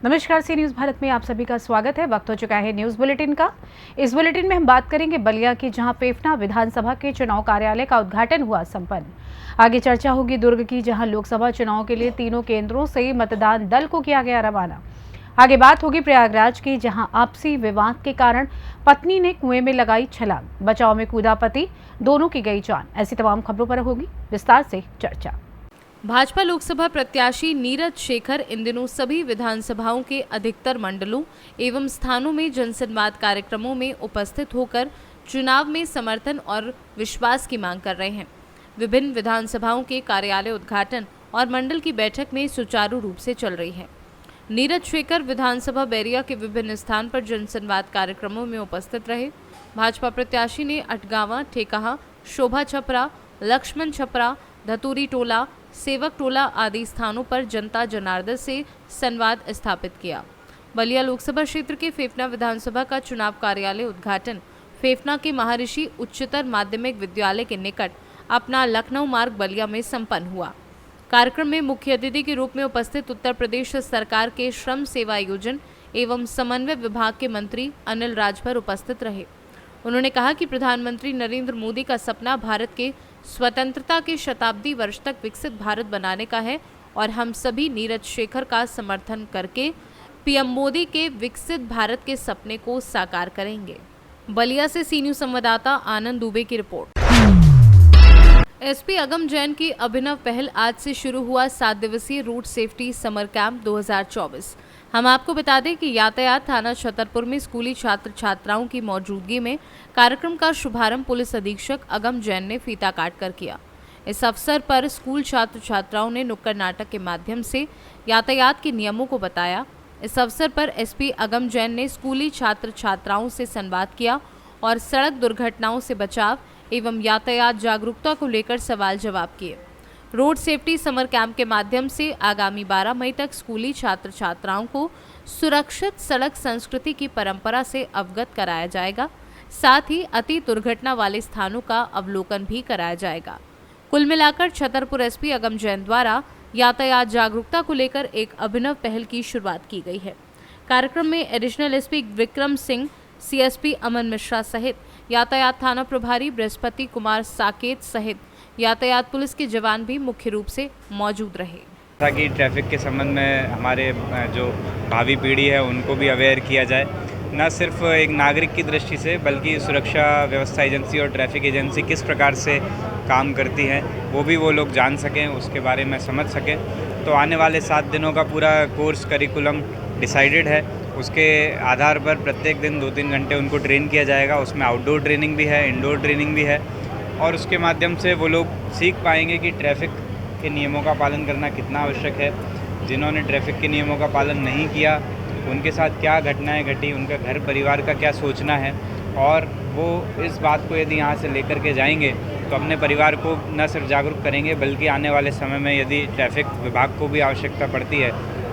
नमस्कार, सी न्यूज़ भारत में आप सभी का स्वागत है। वक्त हो चुका है न्यूज़ बुलेटिन का। इस बुलेटिन में हम बात करेंगे बलिया की, जहां फेफना विधानसभा के चुनाव कार्यालय का उद्घाटन हुआ संपन्न। आगे चर्चा होगी दुर्ग की, जहां लोकसभा चुनाव के लिए तीनों केंद्रों से मतदान दल को किया गया रवाना। आगे बात होगी प्रयागराज की, जहां आपसी विवाद के कारण पत्नी ने कुएं में लगाई छलांग, बचाव में कूदा पति, दोनों की गई जान। ऐसी तमाम खबरों पर होगी विस्तार से चर्चा। भाजपा लोकसभा प्रत्याशी नीरज शेखर इन दिनों सभी विधानसभाओं के अधिकतर मंडलों एवं स्थानों में जनसंवाद कार्यक्रमों में उपस्थित होकर चुनाव में समर्थन और विश्वास की मांग कर रहे हैं। विभिन्न विधानसभाओं के कार्यालय उद्घाटन और मंडल की बैठक में सुचारू रूप से चल रही है। नीरज शेखर विधानसभा बैरिया के विभिन्न स्थान पर जनसंवाद कार्यक्रमों में उपस्थित रहे। भाजपा प्रत्याशी ने अटगावा, ठेकाहा, शोभा छपरा, लक्ष्मण छपरा, धतूरी टोला, सेवक टोला आदि स्थानों पर जनता जनार्दन से संवाद स्थापित किया। बलिया लोकसभा क्षेत्र के फेफना विधानसभा का चुनाव कार्यालय उद्घाटन फेफना के महर्षि उच्चतर माध्यमिक विद्यालय के निकट अपना लखनऊ मार्ग बलिया में संपन्न हुआ। कार्यक्रम में मुख्य अतिथि के रूप में उपस्थित उत्तर प्रदेश सरकार के श्रम सेवा आयोजन एवं समन्वय विभाग के मंत्री अनिल राजभर उपस्थित रहे। उन्होंने कहा कि प्रधानमंत्री नरेंद्र मोदी का सपना भारत के स्वतंत्रता के शताब्दी वर्ष तक विकसित भारत बनाने का है और हम सभी नीरज शेखर का समर्थन करके पीएम मोदी के विकसित भारत के सपने को साकार करेंगे। बलिया से सी न्यूज़ संवाददाता आनंद दुबे की रिपोर्ट। एसपी अगम जैन की अभिनव पहल आज से शुरू हुआ 7 दिवसीय रोड सेफ्टी समर कैंप 2024। हम आपको बता दें कि यातायात थाना छतरपुर में स्कूली छात्र छात्राओं की मौजूदगी में कार्यक्रम का शुभारंभ पुलिस अधीक्षक अगम जैन ने फीता काट कर किया। इस अवसर पर स्कूल छात्र छात्राओं ने नुक्कड़ नाटक के माध्यम से यातायात के नियमों को बताया। इस अवसर पर एसपी अगम जैन ने स्कूली छात्र छात्राओं से संवाद किया और सड़क दुर्घटनाओं से बचाव एवं यातायात जागरूकता को लेकर सवाल जवाब किए। रोड सेफ्टी समर कैंप के माध्यम से आगामी 12 मई तक स्कूली छात्र छात्राओं को सुरक्षित सड़क संस्कृति की परंपरा से अवगत कराया जाएगा। साथ ही अति दुर्घटना वाले स्थानों का अवलोकन भी कराया जाएगा। कुल मिलाकर छतरपुर एसपी अगम जैन द्वारा यातायात जागरूकता को लेकर एक अभिनव पहल की शुरुआत की गई है। कार्यक्रम में additional SP Vikram Singh, CSP Aman Mishra सहित यातायात थाना प्रभारी बृहस्पति कुमार साकेत सहित यातायात पुलिस के जवान भी मुख्य रूप से मौजूद रहे। ताकि ट्रैफिक के संबंध में हमारे जो भावी पीढ़ी है उनको भी अवेयर किया जाए, न सिर्फ एक नागरिक की दृष्टि से बल्कि सुरक्षा व्यवस्था एजेंसी और ट्रैफिक एजेंसी किस प्रकार से काम करती है वो लोग जान सकें, उसके बारे में समझ सकें। तो आने वाले 7 दिनों का पूरा कोर्स करिकुलम डिसाइडेड है। उसके आधार पर प्रत्येक दिन 2-3 घंटे उनको ट्रेन किया जाएगा। उसमें आउटडोर ट्रेनिंग भी है, इंडोर ट्रेनिंग भी है और उसके माध्यम से वो लोग सीख पाएंगे कि ट्रैफिक के नियमों का पालन करना कितना आवश्यक है। जिन्होंने ट्रैफिक के नियमों का पालन नहीं किया उनके साथ क्या घटनाएं घटी, उनका घर परिवार का क्या सोचना है, और वो इस बात को यदि यहाँ से लेकर के जाएंगे तो अपने परिवार को न सिर्फ जागरूक करेंगे बल्कि आने वाले समय में यदि ट्रैफिक विभाग को भी आवश्यकता पड़ती है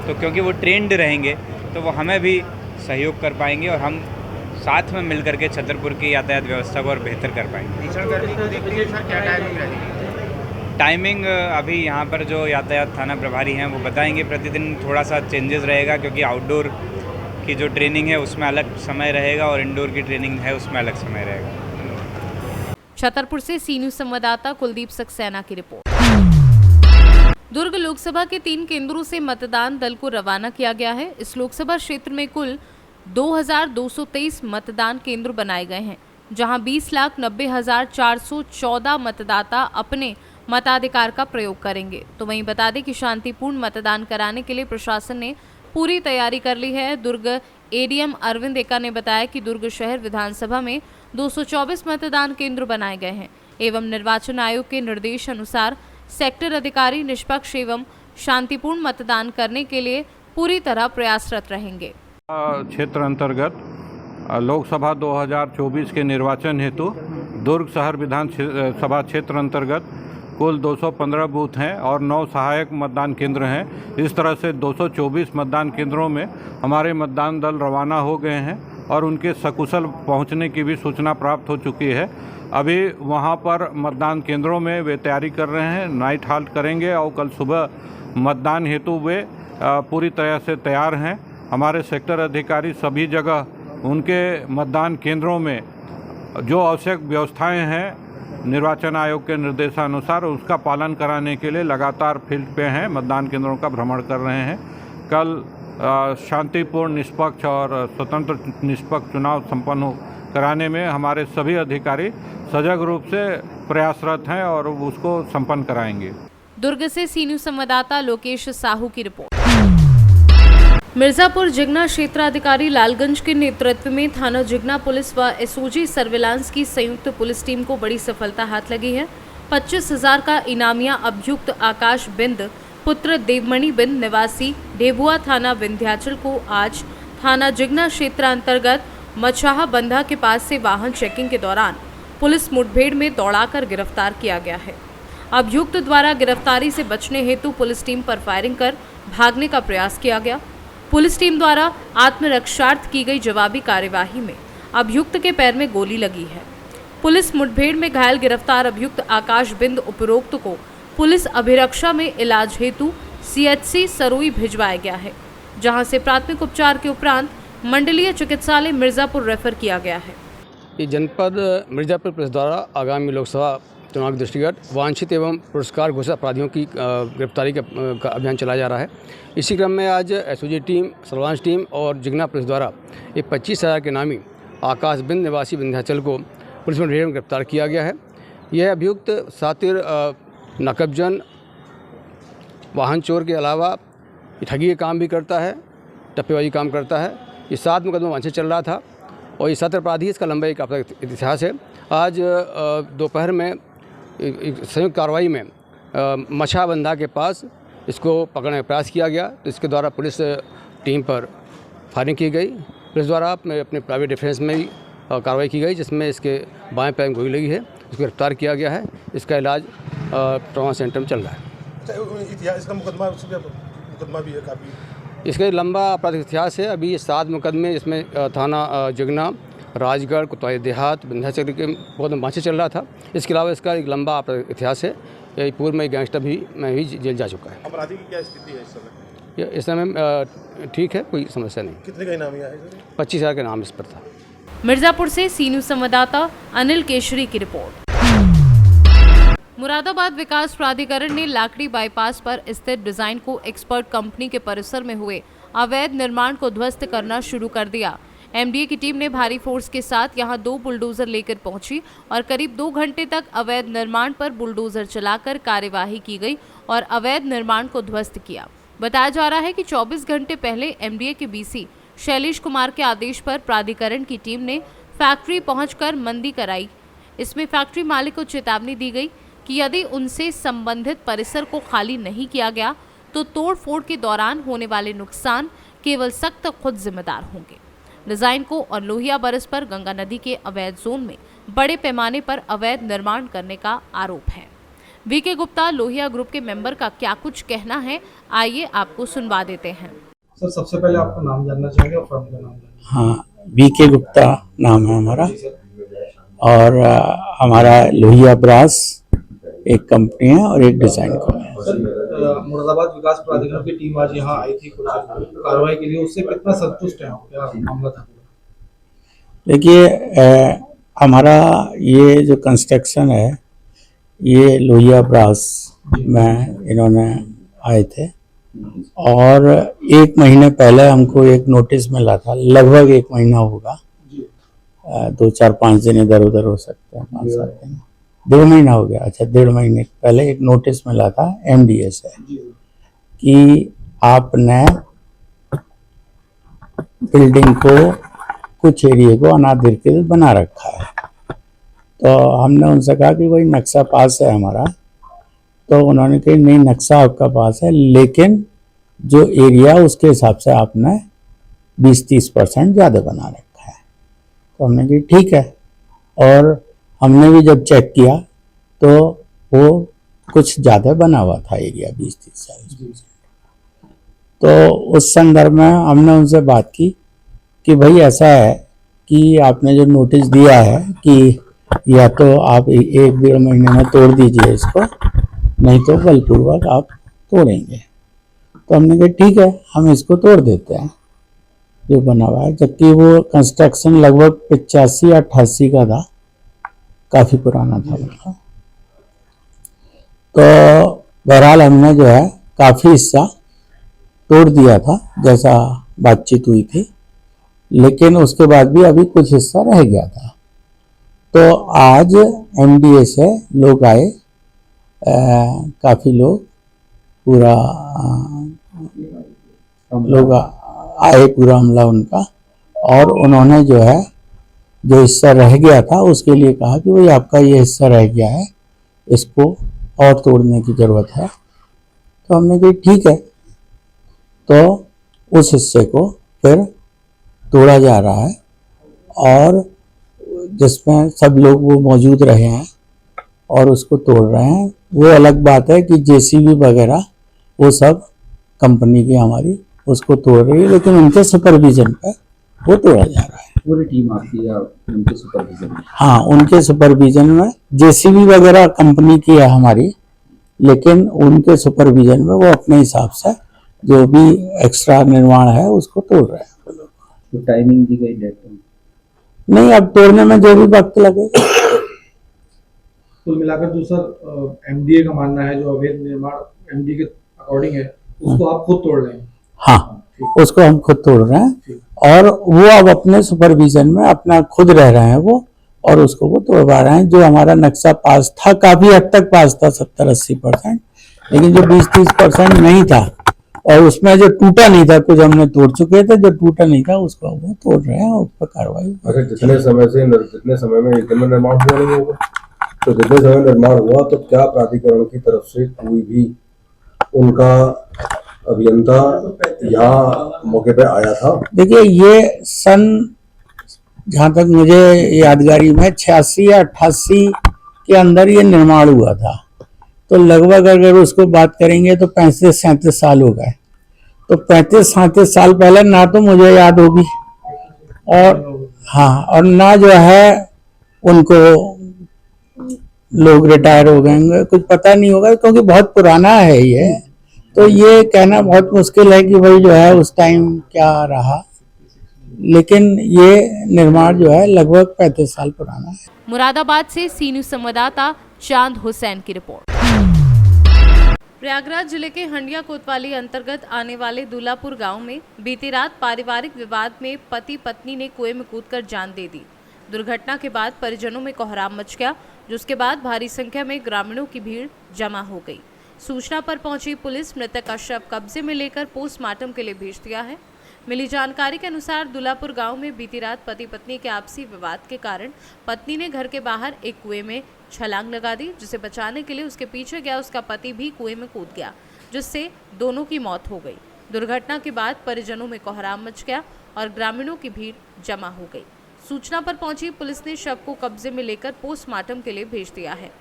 तो क्योंकि वो ट्रेंड रहेंगे तो वो हमें भी सहयोग कर पाएंगे और हम साथ में मिलकर के छतरपुर की यातायात व्यवस्था को और बेहतर कर पाएंगे। भीषण गर्मी को देखते हुए सर क्या टाइमिंग रहेगी? टाइमिंग अभी यहाँ पर जो यातायात थाना प्रभारी हैं वो बताएंगे। प्रतिदिन थोड़ा सा चेंजेस रहेगा क्योंकि आउटडोर की जो ट्रेनिंग है उसमें अलग समय रहेगा और इंडोर की ट्रेनिंग है उसमें अलग समय रहेगा। छतरपुर से सी न्यूज़ संवाददाता कुलदीप सक्सेना की रिपोर्ट। दुर्ग लोकसभा के 3 केंद्रों से मतदान दल को रवाना किया गया है। इस लोकसभा क्षेत्र में कुल 2223 मतदान केंद्र बनाए गए हैं, जहां 20,90,414 मतदाता अपने मताधिकार का प्रयोग करेंगे। तो वहीं बता दें कि शांतिपूर्ण मतदान कराने के लिए प्रशासन ने पूरी तैयारी कर ली है। दुर्ग एडीएम अरविंद एका ने बताया कि दुर्ग शहर विधानसभा में 224 मतदान केंद्र बनाए गए हैं एवं निर्वाचन आयोग के निर्देश अनुसार सेक्टर अधिकारी निष्पक्ष एवं शांतिपूर्ण मतदान करने के लिए पूरी तरह प्रयासरत रहेंगे। क्षेत्र अंतर्गत लोकसभा 2024 के निर्वाचन हेतु दुर्ग शहर विधानसभा क्षेत्र अंतर्गत कुल 215 बूथ हैं और 9 सहायक मतदान केंद्र हैं। इस तरह से 224 मतदान केंद्रों में हमारे मतदान दल रवाना हो गए हैं और उनके सकुशल पहुंचने की भी सूचना प्राप्त हो चुकी है। अभी वहां पर मतदान केंद्रों में वे तैयारी कर रहे हैं, नाइट हाल्ट करेंगे और कल सुबह मतदान हेतु वे पूरी तरह से तैयार हैं हमारे सेक्टर अधिकारी सभी जगह उनके मतदान केंद्रों में जो आवश्यक व्यवस्थाएं हैं निर्वाचन आयोग के निर्देशानुसार उसका पालन कराने के लिए लगातार फील्ड पे हैं, मतदान केंद्रों का भ्रमण कर रहे हैं। कल शांतिपूर्ण, निष्पक्ष और स्वतंत्र निष्पक्ष चुनाव संपन्न कराने में हमारे सभी अधिकारी सजग रूप से प्रयासरत हैं और उसको संपन्न कराएंगे। दुर्ग से सी न्यूज़ संवाददाता लोकेश साहू की रिपोर्ट। मिर्जापुर जिगना क्षेत्राधिकारी लालगंज के नेतृत्व में थाना जिगना पुलिस व एसओजी सर्विलांस की संयुक्त पुलिस टीम को बड़ी सफलता हाथ लगी है। 25,000 का इनामिया अभियुक्त आकाश बिंद पुत्र देवमणि बिंद निवासी ढेबुआ थाना विंध्याचल को आज थाना जिगना क्षेत्र अंतर्गत मछाहा बंधा के पास से वाहन चेकिंग के दौरान पुलिस मुठभेड़ में दौड़ाकर गिरफ्तार किया गया है। अभियुक्त द्वारा गिरफ्तारी से बचने हेतु पुलिस टीम पर फायरिंग कर भागने का प्रयास किया गया। पुलिस टीम द्वारा आत्मरक्षार्थ की गई जवाबी कार्यवाही में अभियुक्त के पैर में गोली लगी है। पुलिस मुठभेड़ में घायल गिरफ्तार अभियुक्त आकाश बिंद उपरोक्त को पुलिस अभिरक्षा में इलाज हेतु सीएचसी सरोई भिजवाया गया है, जहां से प्राथमिक उपचार के उपरांत मंडलीय चिकित्सालय मिर्जापुर रेफर किया गया है। ये जनपद मिर्जापुर पुलिस द्वारा आगामी लोकसभा चुनाव के दृष्टिगत वांछित एवं पुरस्कार घोषित अपराधियों की गिरफ्तारी का अभियान चलाया जा रहा है। इसी क्रम में आज एसओजी टीम, सर्विलांस टीम और जिगना पुलिस द्वारा एक 25,000 के नामी आकाश बिंद निवासी विंध्याचल को पुलिस मुठभेड़ में गिरफ्तार किया गया है। यह अभियुक्त सातिर नकबजन, वाहन चोर के अलावा ठगी के काम भी करता है, टप्पेबाजी काम करता है। ये 7 मुकदमा वांछित चल रहा था और ये 7 अपराधी, इसका लंबा एक आपराधिक इतिहास है। आज दोपहर में संयुक्त कार्रवाई में मछाहा बंधा के पास इसको पकड़ने का प्रयास किया गया, तो इसके द्वारा पुलिस टीम पर फायरिंग की गई। पुलिस द्वारा अपने प्राइवेट डिफेंस में भी कार्रवाई की गई, जिसमें इसके बाएं पैर में गोली लगी है। इसको गिरफ्तार किया गया है। इसका इलाज ट्रॉमा सेंटर में चल रहा है। इसका मुकदमा भी है काफ़ी, इसका लंबा आपराधिक इतिहास है। अभी ये 7 मुकदमे इसमें थाना जिगना, राजगढ़, कोतवाली देहात, विंध्याचल के बहुत वांछित चल रहा था। इसके अलावा इसका एक लंबा आपराधिक इतिहास है। ये पूर्व में गैंगस्टर भी जेल जा चुका है। अपराधी की क्या स्थिति है इस समय? इस समय ठीक है, कोई समस्या नहीं। कितने का इनाम है? 25,000 के नाम इस पर था। मिर्जापुर से सी न्यूज़ संवाददाता अनिल केशरी की रिपोर्ट। मुरादाबाद विकास प्राधिकरण ने लाकड़ी बाईपास पर स्थित डिजाइन को एक्सपर्ट कंपनी के परिसर में हुए अवैध निर्माण को ध्वस्त करना शुरू कर दिया। एमडीए की टीम ने भारी फोर्स के साथ यहां 2 बुलडोजर लेकर पहुंची और करीब 2 घंटे तक अवैध निर्माण पर बुलडोजर चलाकर कार्यवाही की गई और अवैध निर्माण को ध्वस्त किया। बताया जा रहा है कि 24 घंटे पहले एमडीए के बीसी शैलेश कुमार के आदेश पर प्राधिकरण की टीम ने फैक्ट्री पहुंचकर मंदी कराई। इसमें फैक्ट्री मालिक को चेतावनी दी गई कि यदि उनसे संबंधित परिसर को खाली नहीं किया गया तो तोड़फोड़ के दौरान होने वाले नुकसान केवल सख्त खुद जिम्मेदार होंगे। डिजाइन को और लोहिया बरस पर गंगा नदी के अवैध जोन में बड़े पैमाने पर अवैध निर्माण करने का आरोप है। वीके गुप्ता लोहिया ग्रुप के मेंबर का क्या कुछ कहना है, आइए आपको सुनवा देते हैं। सर, सबसे पहले आपका नाम जानना चाहेंगे और फर्म का नाम जानना। हाँ, वीके गुप्ता नाम है हमारा और हमारा लोहिया ब्रास एक कंपनी है और एक डिजाइन कंपनी है। सर, मुरादाबाद विकास प्राधिकरण की टीम आज यहाँ आई थी कुछ कार्रवाई के लिए, उससे कितना संतुष्ट हैं, क्या मामला था? देखिए, हमारा ये जो कंस्ट्रक्शन है ये लोहिया ब्रास में इन्होंने आए थे और 1 महीने पहले हमको एक नोटिस मिला था, लगभग 1 महीना होगा, 2, 4, 5 दिन इधर उधर हो सकते हैं, 5, 7 दिन, 1.5 महीना हो गया। अच्छा, 1.5 महीने पहले एक नोटिस मिला था एमडीए से कि आपने बिल्डिंग को कुछ एरिया को अनाधिकृत बना रखा है। तो हमने उनसे कहा कि भाई नक्शा पास है हमारा, तो उन्होंने कहा नहीं, नक्शा आपका पास है लेकिन जो एरिया उसके हिसाब से आपने 20-30% ज़्यादा बना रखा है। तो हमने कहा ठीक है, और हमने भी जब चेक किया तो वो कुछ ज़्यादा बना हुआ था एरिया, 20-30%। तो उस संदर्भ में हमने उनसे बात की कि भाई ऐसा है कि आपने जो नोटिस दिया है कि या तो आप 1-1.5 महीने में तोड़ दीजिए इसको, नहीं तो बलपूर्वक आप तोड़ेंगे। तो हमने कहा ठीक है, हम इसको तोड़ देते हैं। जो बना हुआ है, जबकि वो कंस्ट्रक्शन लगभग 85 या 88 का था, काफ़ी पुराना था उनका। तो बहरहाल हमने जो है काफ़ी हिस्सा तोड़ दिया था जैसा बातचीत हुई थी, लेकिन उसके बाद भी अभी कुछ हिस्सा रह गया था। तो आज एमडीए से लोग आए, काफ़ी लोग पूरा लोग आए, पूरा हमला उनका, और उन्होंने जो है जो हिस्सा रह गया था उसके लिए कहा कि भाई आपका ये हिस्सा रह गया है, इसको और तोड़ने की ज़रूरत है। तो हमने कहा ठीक है, तो उस हिस्से को फिर तोड़ा जा रहा है, और जिसमें सब लोग वो मौजूद रहे हैं और उसको तोड़ रहे हैं। वो अलग बात है कि जेसीबी वगैरह वो सब कंपनी की हमारी उसको तोड़ रही है, लेकिन उनके सुपरविजन पर वो तोड़ा जा रहा है। पूरी टीम आपकी या उनके सुपरविजन में? हाँ, उनके सुपरविजन में। जेसीबी वगैरह कंपनी की है हमारी, लेकिन उनके सुपरविजन में वो अपने हिसाब से जो भी एक्स्ट्रा निर्माण है उसको तोड़ रहे हैं। तो टाइमिंग दी गई, डेट नहीं, अब तोड़ने में जो भी वक्त लगेगा। कुल मिलाकर जो सर एमडीए का मानना है, जो अवैध निर्माण एमडीए के अकॉर्डिंग है, उसको आप खुद तोड़ रहे हैं? हाँ, उसको हम खुद तोड़ रहे हैं, और वो अब अपने सुपरविजन में अपना खुद रह रहे हैं वो, और उसको वो तोड़वा रहे हैं। जो हमारा नक्शा पास था, काफ़ी हद तक पास था, 70-80%, लेकिन जो 20-30% नहीं था, और उसमें जो टूटा नहीं था, कुछ हमने तोड़ चुके थे, जो टूटा नहीं था उसको वो तोड़ रहे हैं और उस पर कार्रवाई। अगर जितने समय में इतने निर्माण हुआ नहीं होगा, तो जितने समय निर्माण हुआ तो क्या प्राधिकरण की तरफ से कोई भी उनका अभियंता यहाँ मौके पे आया था? देखिए, ये सन जहाँ तक मुझे यादगारी में 86 या 88 के अंदर ये निर्माण हुआ था, तो लगभग अगर उसको बात करेंगे तो 35-37 साल हो गए। तो 35-37 साल पहले ना तो मुझे याद होगी, और हाँ, और ना जो है उनको लोग रिटायर हो गए होंगे, कुछ पता नहीं होगा, क्योंकि बहुत पुराना है ये। तो ये कहना बहुत मुश्किल है कि भाई जो है उस टाइम क्या रहा, लेकिन ये निर्माण जो है लगभग 35 साल पुराना है। मुरादाबाद से सी न्यूज़ संवाददाता चांद हुसैन की रिपोर्ट। प्रयागराज जिले के हंडिया कोतवाली अंतर्गत आने वाले दुलापुर गांव में बीती रात पारिवारिक विवाद में पति पत्नी ने कुएं में कूदकर जान दे दी। दुर्घटना के बाद परिजनों में कोहराम मच गया, जिसके बाद भारी संख्या में ग्रामीणों की भीड़ जमा हो गई। सूचना पर पहुंची पुलिस मृतक का शव कब्जे में लेकर पोस्टमार्टम के लिए भेज दिया है। मिली जानकारी के अनुसार दुलापुर गांव में बीती रात पति पत्नी के आपसी विवाद के कारण पत्नी ने घर के बाहर एक कुएं में छलांग लगा दी, जिसे बचाने के लिए उसके पीछे गया उसका पति भी कुएं में कूद गया, जिससे दोनों की मौत हो गई। दुर्घटना के बाद परिजनों में कोहराम मच गया और ग्रामीणों की भीड़ जमा हो गई। सूचना पर पहुंची पुलिस ने शव को कब्जे में लेकर पोस्टमार्टम के लिए भेज दिया है।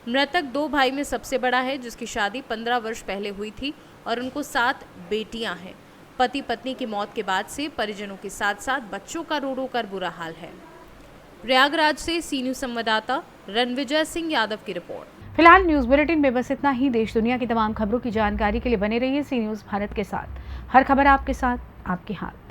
मृतक 2 भाई में सबसे बड़ा है, जिसकी शादी 15 वर्ष पहले हुई थी और उनको 7 बेटियां हैं। पति पत्नी की मौत के बाद से परिजनों के साथ साथ बच्चों का रो रो कर बुरा हाल है। प्रयागराज से सी न्यूज़ संवाददाता रणविजय सिंह यादव की रिपोर्ट। फिलहाल न्यूज़ बुलेटिन में बस इतना ही। देश दुनिया की तमाम खबरों की जानकारी के लिए बने रहिए सी न्यूज़ भारत के साथ। हर खबर आपके साथ, आपके हाथ।